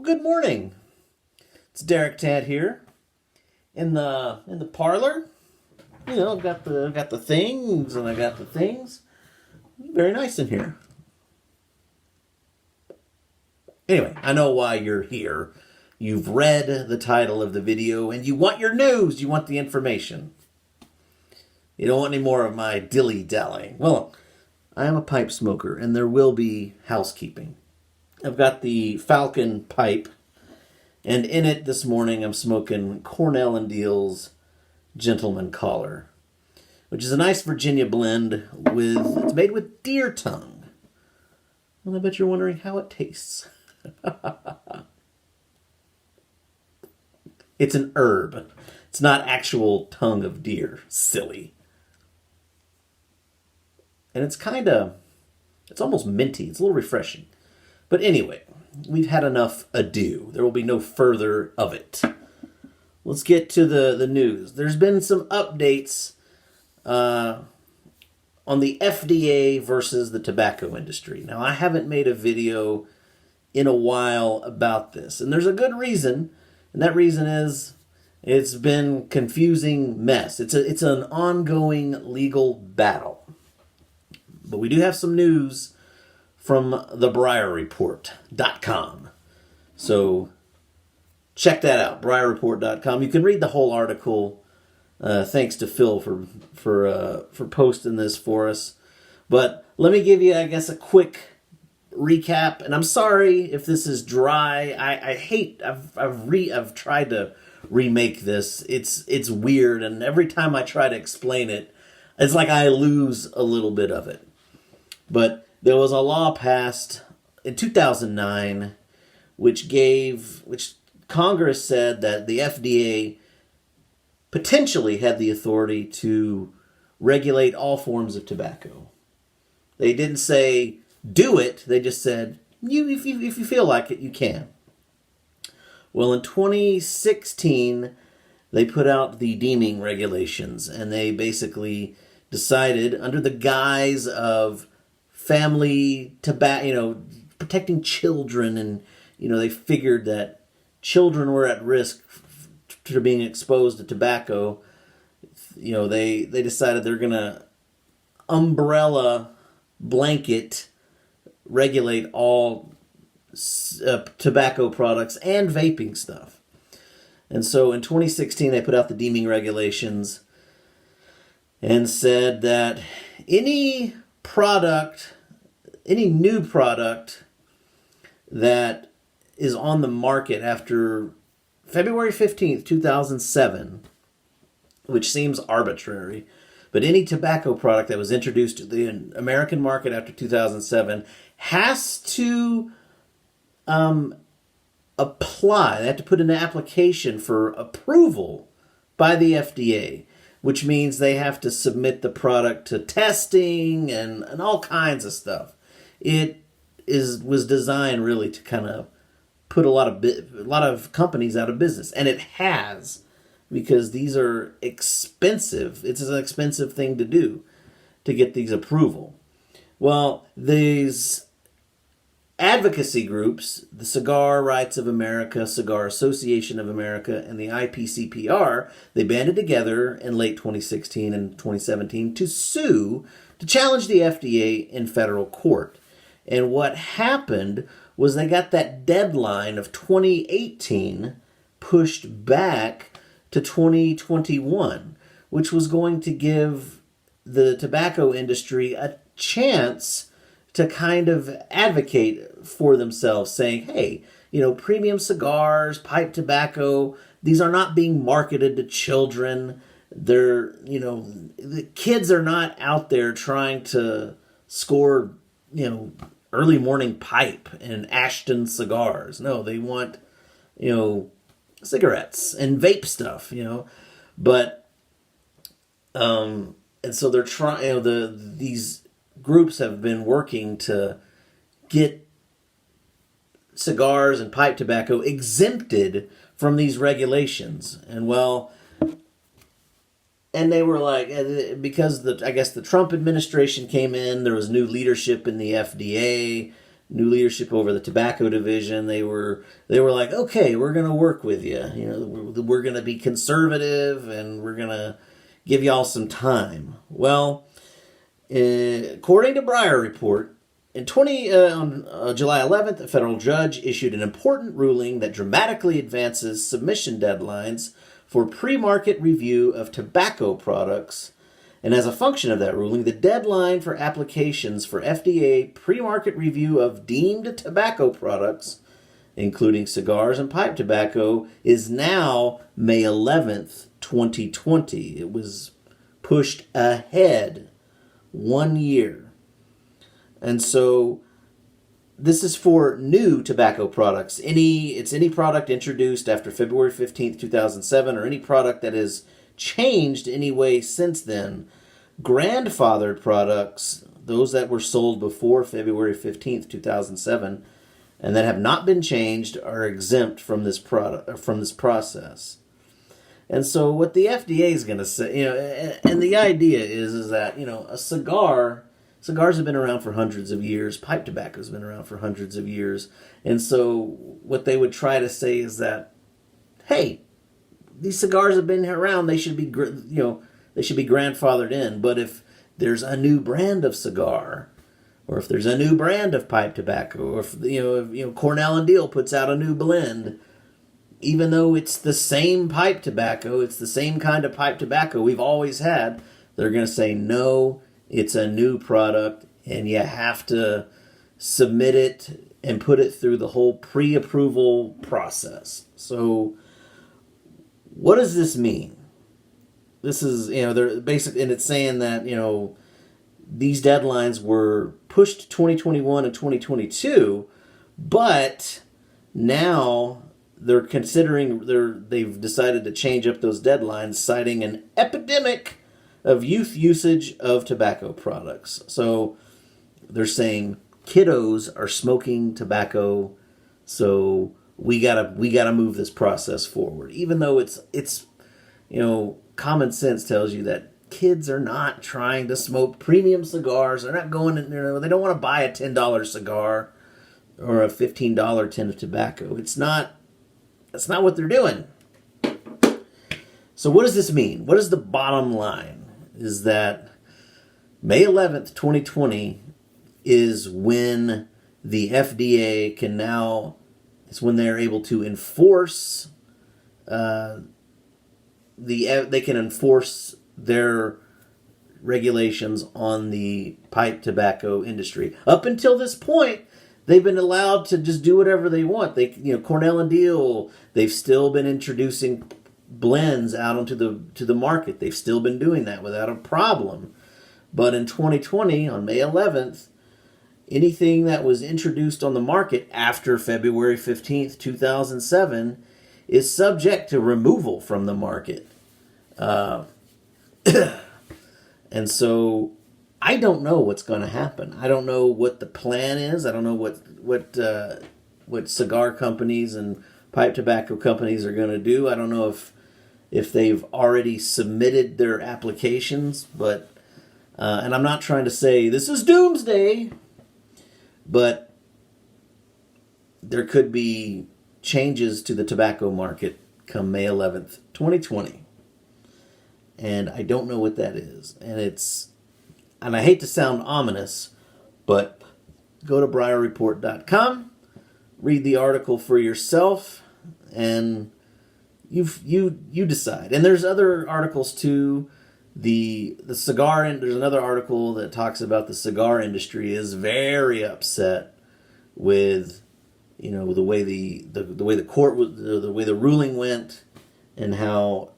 Good morning. It's Derek Tad here in the parlor. I've got the things and I got the things. Very nice in here. Anyway, I know why you're here. You've read the title of the video and you want your news. You want the information. You don't want any more of my dilly-dallying. Well, I am a pipe smoker and there will be housekeeping. I've got the Falcon pipe, and in it this morning I'm smoking Cornell & Deal's Gentleman Collar, which is a nice Virginia blend it's made with deer tongue. Well, I bet you're wondering how it tastes. It's an herb. It's not actual tongue of deer. Silly. And it's almost minty. It's a little refreshing. But anyway, we've had enough ado. There will be no further of it. Let's get to the news. There's been some updates on the FDA versus the tobacco industry. Now, I haven't made a video in a while about this, and there's a good reason, and that reason is it's been confusing mess. It's an ongoing legal battle. But we do have some news from thebriarreport.com. So check that out, briarreport.com. You can read the whole article. Thanks to Phil for posting this for us. But let me give you, I guess, a quick recap. And I'm sorry if this is dry. I've tried to remake this. It's weird, and every time I try to explain it, it's like I lose a little bit of it. But there was a law passed in 2009 which Congress said that the FDA potentially had the authority to regulate all forms of tobacco. They didn't say do it, they just said if you feel like it, you can. Well, in 2016 they put out the deeming regulations, and they basically decided, under the guise of family tobacco, protecting children, and they figured that children were at risk to being exposed to tobacco. They decided they're gonna umbrella blanket regulate all tobacco products and vaping stuff. And so in 2016 they put out the deeming regulations and said that any new product that is on the market after February 15th, 2007, which seems arbitrary, but any tobacco product that was introduced to the American market after 2007 has to apply. They have to put in an application for approval by the FDA, which means they have to submit the product to testing and all kinds of stuff. It was designed really to kind of put a lot of companies out of business, and it has, because these are expensive. It's an expensive thing to do to get these approval. Well, these advocacy groups, the Cigar Rights of America, Cigar Association of America, and the IPCPR, they banded together in late 2016 and 2017 to challenge the FDA in federal court. And what happened was they got that deadline of 2018 pushed back to 2021, which was going to give the tobacco industry a chance to kind of advocate for themselves, saying, hey, premium cigars, pipe tobacco, these are not being marketed to children. The kids are not out there trying to score, early morning pipe and Ashton cigars. No, they want, cigarettes and vape stuff, But, and so they're trying, these groups have been working to get cigars and pipe tobacco exempted from these regulations. And they were like, because I guess the Trump administration came in, there was new leadership in the FDA. new leadership over the tobacco division. They were like, okay, we're going to work with you. We're going to be conservative and we're going to give y'all some time. Well, according to Breyer Report, on July 11th, a federal judge issued an important ruling that dramatically advances submission deadlines for pre-market review of tobacco products. And as a function of that ruling, the deadline for applications for FDA pre-market review of deemed tobacco products, including cigars and pipe tobacco, is now May 11th, 2020. It was pushed ahead 1 year. And so this is for new tobacco products. It's any product introduced after February 15th, 2007, or any product that has changed any way since then. Grandfathered products, those that were sold before February 15th, 2007, and that have not been changed, are exempt from this process. And so what the FDA is going to say, and the idea is that, a cigars have been around for hundreds of years. Pipe tobacco has been around for hundreds of years. And so what they would try to say is that, hey, these cigars have been around. They should be, they should be grandfathered in. But if there's a new brand of cigar, or if there's a new brand of pipe tobacco, or if Cornell and Deal puts out a new blend, even though it's the same pipe tobacco, it's the same kind of pipe tobacco we've always had, they're going to say, no, it's a new product, and you have to submit it and put it through the whole pre-approval process. So what does this mean? This is, they're basically, and it's saying that, these deadlines were pushed to 2021 and 2022, but now they've decided to change up those deadlines, citing an epidemic of youth usage of tobacco products. So they're saying kiddos are smoking tobacco, so we gotta move this process forward. Even though it's common sense tells you that kids are not trying to smoke premium cigars. They're not going in there. They don't want to buy a $10 cigar or a $15 tin of tobacco. That's not what they're doing. So what does this mean? What is the bottom line? Is that May 11th, 2020 is when the FDA it's when they're able to enforce they can enforce their regulations on the pipe tobacco industry. Up until this point, they've been allowed to just do whatever they want. Cornell and Deal, they've still been introducing blends out onto the market. They've still been doing that without a problem. But in 2020, on May 11th, anything that was introduced on the market after February 15th, 2007 is subject to removal from the market. And so I don't know what's going to happen. I don't know what the plan is. I don't know what cigar companies and pipe tobacco companies are going to do. I don't know if they've already submitted their applications, but and I'm not trying to say this is doomsday, but there could be changes to the tobacco market come May 11th, 2020. And I don't know what that is. And I hate to sound ominous, but go to BreyerReport.com, read the article for yourself, and you decide. And there's other articles too. The cigar, and there's another article that talks about the cigar industry is very upset with the way the court, the way the ruling went, and how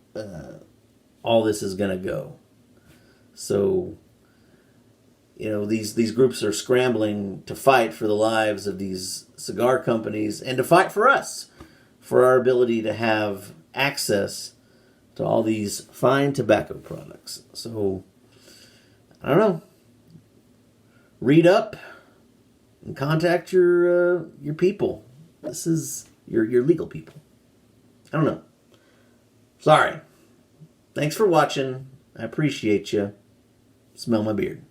all this is going to go. So these groups are scrambling to fight for the lives of these cigar companies and to fight for us, for our ability to have access to all these fine tobacco products. So, I don't know. Read up and contact your people. This is your legal people. I don't know. Sorry. Thanks for watching. I appreciate you. Smell my beard.